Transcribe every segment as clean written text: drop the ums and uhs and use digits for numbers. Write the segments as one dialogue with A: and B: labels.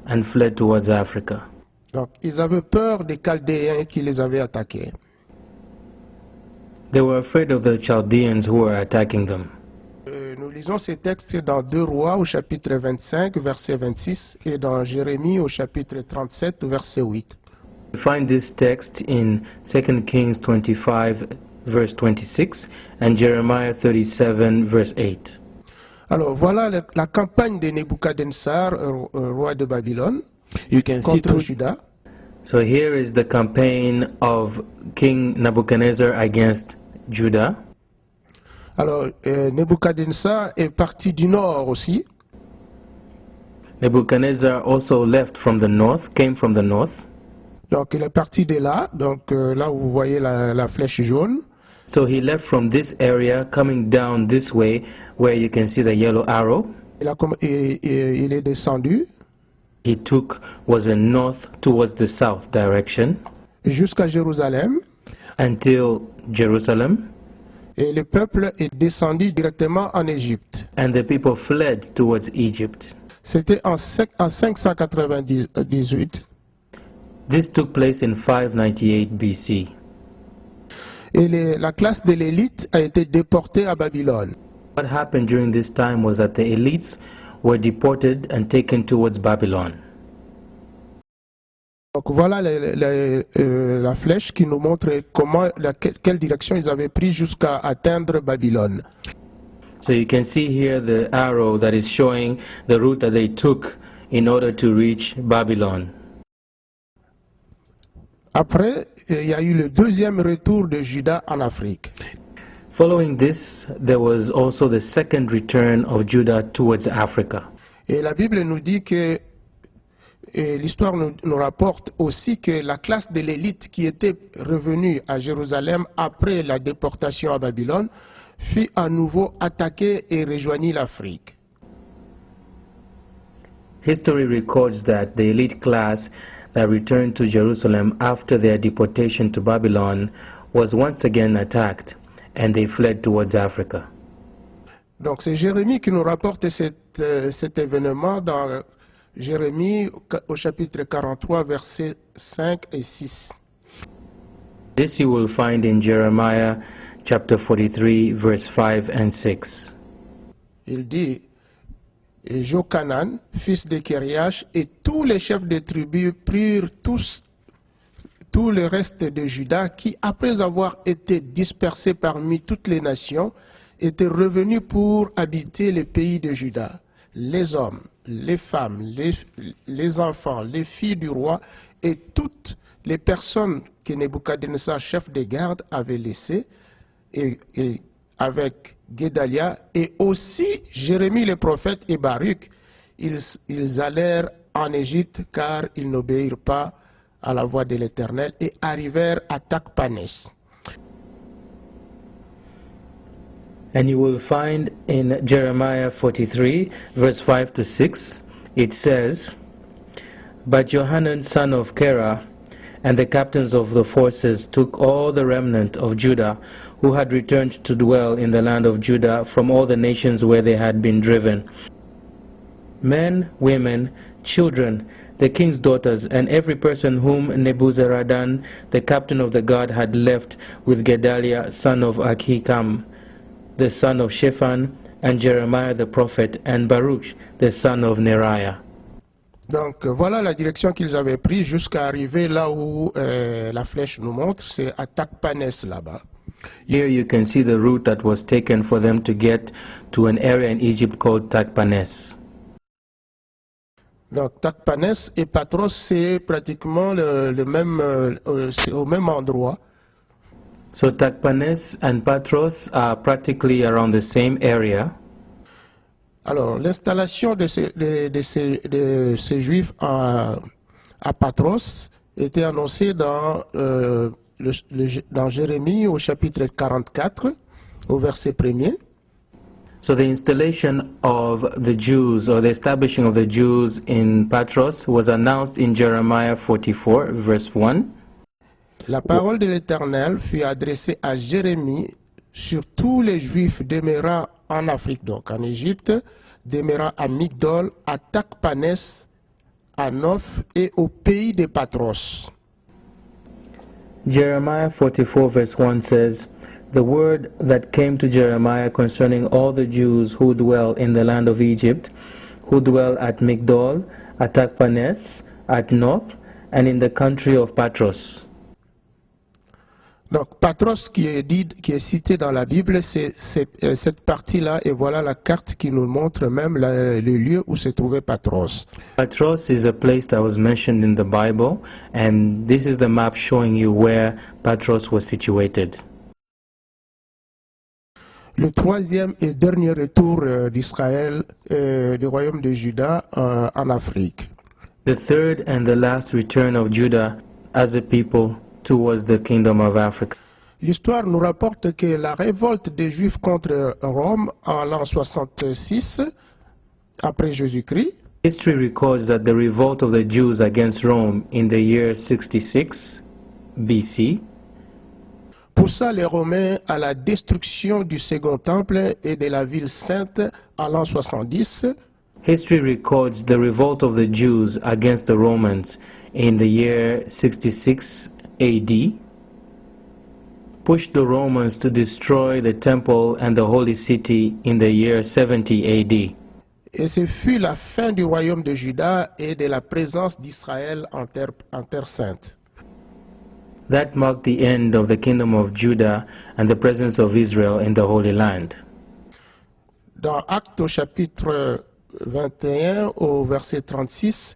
A: and fled towards Africa.
B: Donc, ils avaient peur des Chaldéens qui les avaient attaqués.
A: They were afraid of the Chaldeans who were attacking them.
B: Nous lisons ces textes dans 2 Rois au chapitre 25, verset 26, et dans Jérémie au chapitre 37, verset 8.
A: We find this text in 2 Kings 25, verse 26, and Jeremiah 37, verse 8.
B: Alors, voilà la campagne de Nebuchadnezzar, roi de Babylone,
C: You can see
B: contre
C: through,
B: Juda.
A: So here is the campaign of King Nebuchadnezzar against Judah.
B: Alors, Nebuchadnezzar est parti du nord aussi.
A: Nebuchadnezzar also left from the north, came from the north.
B: Donc, il est parti de là. Donc, là où vous voyez la flèche jaune.
A: So he left from this area, coming down this way, where you can see the yellow arrow.
B: Il est descendu
A: He was a north towards the south direction
B: jusqu'à Jérusalem.
A: until Jerusalem,
B: Et le peuple est descendu directement en Égypte.
A: and the people fled towards Egypt.
B: C'était en 598.
A: This took place in 598 BC.
B: Et la classe de l'élite a été déportée à Babylone.
A: What happened during this time was that the elites were deported and taken towards Babylon.
B: Donc voilà la flèche qui nous montre quelle direction ils avaient pris jusqu'à atteindre Babylone.
A: So you can see here the arrow that is showing the route that they took in order to reach Babylon.
B: Après, il y a eu le deuxième retour de Juda en Afrique.
A: Following this, there was also the second return of Judah towards Africa.
B: Et la Bible nous dit que, et l'histoire nous rapporte aussi que la classe de l'élite qui était revenue à Jérusalem après la déportation à Babylone fut à nouveau attaquée et rejoignit l'Afrique.
A: History records that the elite class that returned to Jerusalem after their deportation to Babylon was once again attacked, and they fled towards Africa.
B: Donc c'est Jérémie qui nous rapporte cet événement dans Jérémie au chapitre 43, versets 5 et 6.
A: This you will find in Jeremiah chapter 43, verse 5 and 6.
B: Il dit, et Jochanan, fils de Kériach, et tous les chefs de tribus prirent tout le reste de Juda qui, après avoir été dispersés parmi toutes les nations, étaient revenus pour habiter le pays de Juda. Les hommes, les femmes, les enfants, les filles du roi et toutes les personnes que Nebuchadnezzar, chef des gardes, avait laissées, et avec Guédalia et aussi Jérémie le prophète et Baruch, ils allèrent en Égypte car ils n'obéirent pas à la voix de l'Éternel et arrivèrent à Takpanès.
A: And you will find in Jeremiah 43, verse 5 to 6, it says, But Johanan son of Kerah and the captains of the forces took all the remnant of Judah who had returned to dwell in the land of Judah from all the nations where they had been driven. Men, women, children, the king's daughters, and every person whom Nebuzaradan, the captain of the guard, had left with Gedaliah son of Ahikam, the son of Shaphan, and Jeremiah the prophet, and Baruch, the son of Neriah.
B: Donc voilà la direction qu'ils avaient prise jusqu'à arriver là où la flèche nous montre, c'est à Takpanès là-bas.
A: Here you can see the route that was taken for them to get to an area in Egypt called Takpanès.
B: Donc Takpanès et Patros, c'est pratiquement c'est au même endroit.
A: So Takpanès and Patros are practically around the same area.
B: Alors l'installation de ces Juifs à Patros était annoncée dans Jérémie au chapitre 44, au verset 1er.
A: So the installation of the Jews, or the establishing of the Jews in Patros, was announced in Jeremiah 44, verse 1.
B: La parole de l'Éternel fut adressée à Jérémie sur tous les Juifs demeurant en Afrique, donc en Égypte, demeurant à Migdol, à Takpanès, à Noph et au pays des Patros.
A: Jeremiah 44 verse 1 says, "The word that came to Jeremiah concerning all the Jews who dwell in the land of Egypt, who dwell at Migdol, at Takpanes, at Noph, and in the country of Patros."
B: Donc Patros qui est cité dans la Bible, c'est cette partie-là, et voilà la carte qui nous montre même le lieu où se trouvait Patros.
A: Patros is a place that was mentioned in the Bible, and this is the map showing you where Patros was situated.
B: Le troisième et dernier retour d'Israël, du royaume de Juda en Afrique.
A: The third and the last return of Judah as a people towards the kingdom of Africa.
B: L'histoire nous rapporte que la révolte des Juifs contre Rome en l'an 66 après Jésus-Christ.
A: History records that the revolt of the Jews against Rome in the year 66 BC
B: poussa les Romains à la destruction du second temple et de la ville sainte en l'an 70.
A: History records the revolt of the Jews against the Romans in the year 66 AD, pushed the Romans to destroy the temple and the holy city in the year 70 AD.
B: Et ce fut la fin du royaume de Juda et de la présence d'Israël en terre sainte.
A: That marked the end of the kingdom of Judah and the presence of Israel in the Holy Land.
B: Dans Actes au chapitre 21 au verset 36,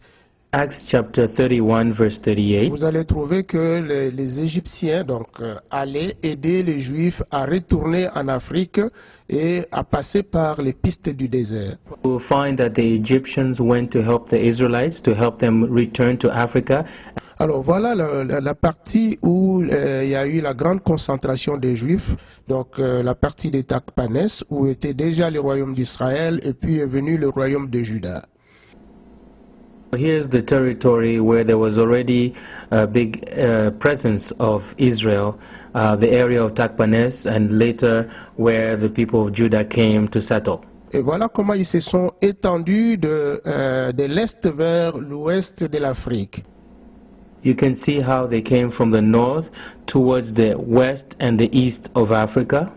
A: Acts chapter 31 verse 38.
B: vous allez trouver que les Égyptiens allaient aider les Juifs à retourner en Afrique et à passer par les pistes du désert.
A: We will find that the Egyptians went to help the Israelites to help them return to Africa.
B: Alors voilà la partie où il y a eu la grande concentration des Juifs, donc la partie des Takpanes où était déjà le royaume d'Israël et puis est venu le royaume de Juda.
A: Here's the territory where there was already a big presence of Israel, the area of Takpanes, and later where the people of Judah came to settle.
B: Et voilà comment ils se sont étendus de l'est vers l'ouest de l'Afrique.
A: You can see how they came from the north towards the west and the east of Africa.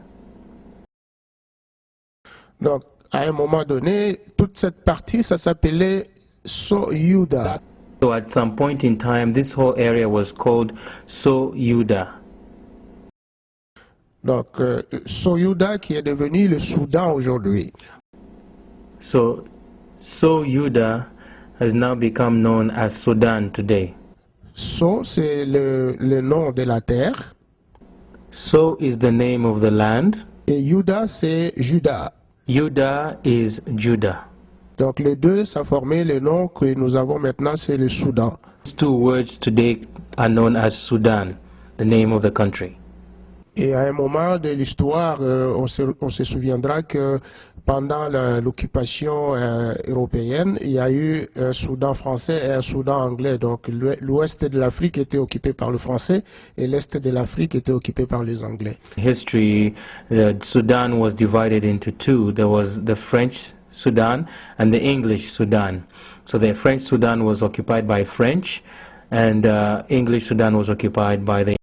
B: Donc, à un moment donné, toute cette partie, ça s'appelait So-Yuda.
A: So at some point in time, this whole area was called So-Yuda.
B: Donc, So-Yuda qui est devenu le Soudan aujourd'hui.
A: So So-Yuda has now become known as Sudan today.
B: So, c'est le nom de la terre.
A: So is the name of the land.
B: Et Yuda, c'est Juda.
A: Judah is Judah.
B: Donc, les deux, ça formait le nom que nous avons maintenant, c'est le Soudan.
A: These two words today are known as Sudan, the name of the country.
B: Et à un moment de l'histoire, on se souviendra que pendant l'occupation européenne, il y a eu un Soudan français et un Soudan anglais. Donc l'ouest de l'Afrique était occupé par le français et l'est de l'Afrique était occupé par les Anglais.
A: History, Sudan was divided into two. There was the French Sudan and the English Sudan. So the French Sudan was occupied by French, and English Sudan was occupied by the